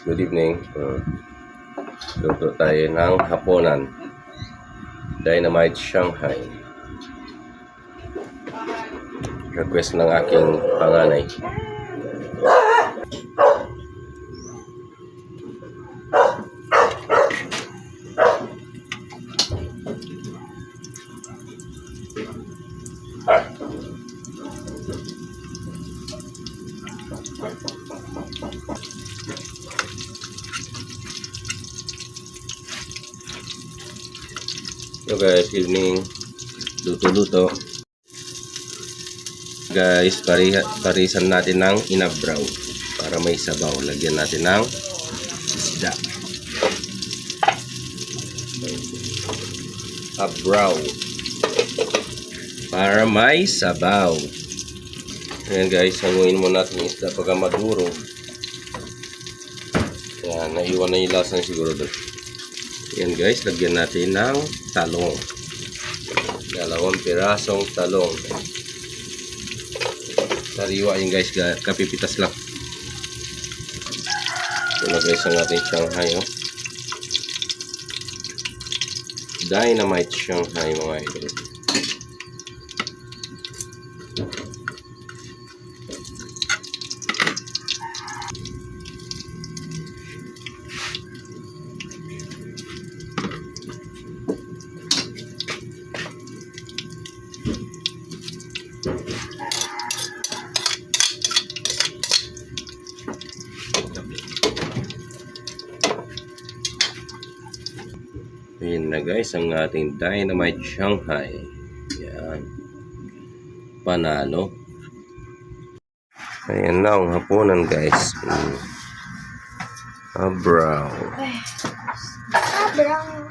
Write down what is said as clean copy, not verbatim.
Good evening. Luto tayo ng hapunan. Dynamite Shanghai. Request ng aking panganay. So guys, evening. Luto-luto. Guys, parisan natin ng inabraw para may sabaw. Lagyan natin ng isda. Abraw para may sabaw. Ayan guys, hanguin mo natin yung isda pagka maduro. Ayan, naiwan na yung lasa siguro doon. Ayan guys, lagyan natin ng talong. 2 pirasong talong. Sariwa yun guys, kapipitas lang. Ito na guys ang ating Shanghai. Oh. Dynamite Shanghai mga idol. Ayan na guys ang ating Dynamite Shanghai. Ayan. Panalo. Ayan na ang hapunan guys. Abraw. Abraw.